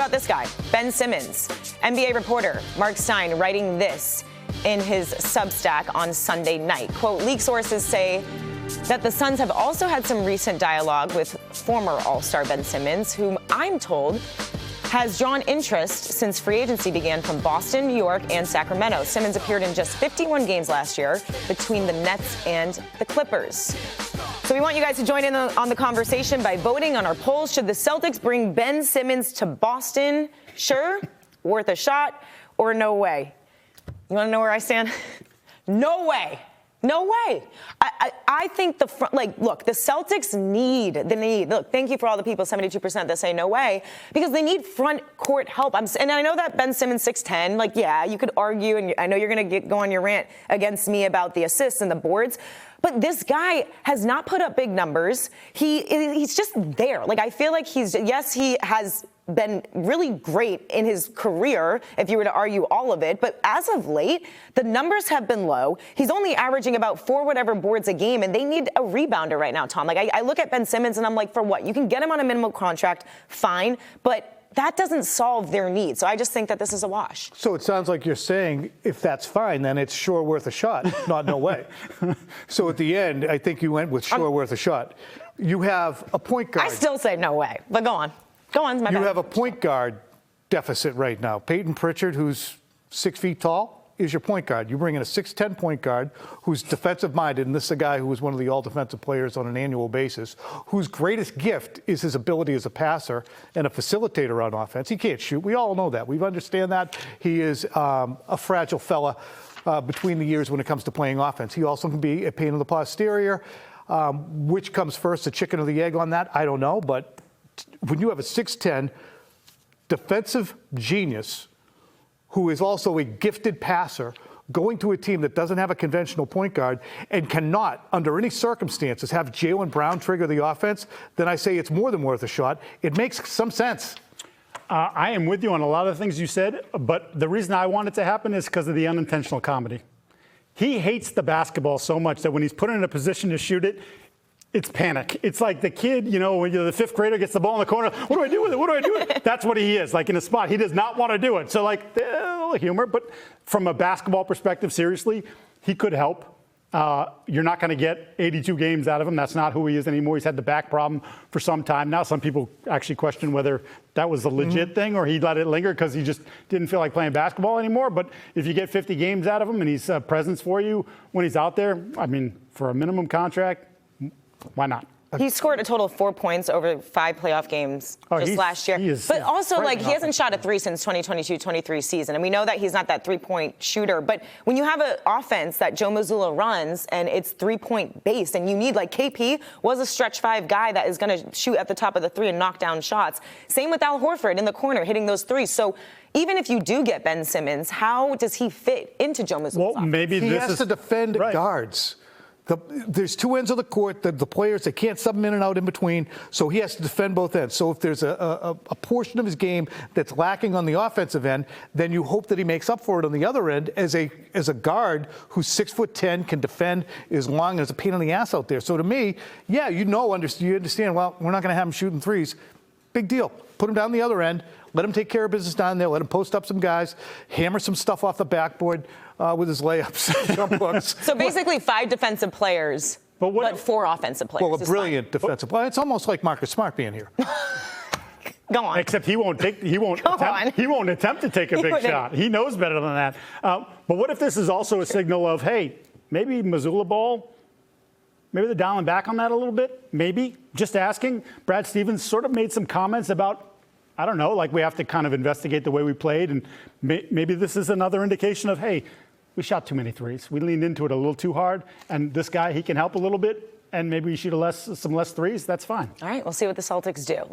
about this guy, Ben Simmons, NBA reporter Mark Stein writing this in his Substack on Sunday night. Quote, leak sources say that the Suns have also had some recent dialogue with former All-Star Ben Simmons, whom I'm told has drawn interest since free agency began from Boston, New York, and Sacramento. Simmons appeared in just 51 games last year between the Nets and the Clippers. So we want you guys to join in on the conversation by voting on our polls. Should the Celtics bring Ben Simmons to Boston? Sure, worth a shot, or no way? You want to know where I stand? No way. No way. I think the Celtics need, look, thank you for all the people, 72% that say no way, because they need front court help. And I know that Ben Simmons 6'10", yeah, you could argue, and I know you're going to go on your rant against me about the assists and the boards, but this guy has not put up big numbers. He's just there. I feel like he has been really great in his career, if you were to argue all of it. But as of late, the numbers have been low. He's only averaging about 4 whatever boards a game, and they need a rebounder right now, Tom. I look at Ben Simmons, and I'm like, for what? You can get him on a minimum contract, fine, but that doesn't solve their needs. So I just think that this is a wash. So it sounds like you're saying if that's fine, then it's sure worth a shot, not no way. So at the end, I think you went with sure worth a shot. You have a point guard. I still say no way, but go on. Go on, my bad. You have a point guard deficit right now. Peyton Pritchard, who's 6 feet tall, is your point guard. You bring in a 6'10" point guard who's defensive-minded, and this is a guy who was one of the all-defensive players on an annual basis, whose greatest gift is his ability as a passer and a facilitator on offense. He can't shoot. We all know that. We understand that. He is a fragile fella between the years when it comes to playing offense. He also can be a pain in the posterior. Which comes first, the chicken or the egg on that? I don't know, but when you have a 6'10" defensive genius who is also a gifted passer going to a team that doesn't have a conventional point guard and cannot, under any circumstances, have Jaylen Brown trigger the offense, then I say it's more than worth a shot. It makes some sense. I am with you on a lot of the things you said, but the reason I want it to happen is because of the unintentional comedy. He hates the basketball so much that when he's put in a position to shoot it, it's panic. It's like the kid, when the 5th grader gets the ball in the corner. What do I do with it? What do I do with it? That's what he is, in a spot. He does not want to do it. So, a little humor. But from a basketball perspective, seriously, he could help. You're not going to get 82 games out of him. That's not who he is anymore. He's had the back problem for some time now. Some people actually question whether that was a legit thing or he let it linger because he just didn't feel like playing basketball anymore. But if you get 50 games out of him and he's a presence for you when he's out there, for a minimum contract, why not? He scored a total of 4 points over 5 playoff games just last year. But also, he hasn't shot a 3 since 2022-23 season. And we know that he's not that 3-point shooter. But when you have an offense that Joe Mazzulla runs and it's 3-point based, and you need, KP was a stretch 5 guy that is going to shoot at the top of the 3 and knock down shots. Same with Al Horford in the corner, hitting those 3s. So even if you do get Ben Simmons, how does he fit into Joe Mazzulla's offense? Maybe he has to defend guards. There's 2 ends of the court, the players, they can't sub him in and out in between, so he has to defend both ends. So if there's a portion of his game that's lacking on the offensive end, then you hope that he makes up for it on the other end as a guard who's 6'10", can defend, is long, and is a pain in the ass out there. So to me, yeah, you understand, well, we're not going to have him shooting 3s. Big deal. Put him down the other end. Let him take care of business down there. Let him post up some guys, hammer some stuff off the backboard with his layups, jump hooks. So basically 5 defensive players, but 4 offensive players. Well, a brilliant defensive player. It's almost like Marcus Smart being here. Go on. Except he won't attempt to take a big shot. He knows better than that. But what if this is also a signal of, hey, maybe Mazzulla ball, maybe they're dialing back on that a little bit? Maybe. Just asking. Brad Stevens sort of made some comments about, I don't know, we have to kind of investigate the way we played. And maybe this is another indication of, hey, we shot too many 3s. We leaned into it a little too hard. And this guy, he can help a little bit. And maybe we shoot some less 3s. That's fine. All right, we'll see what the Celtics do.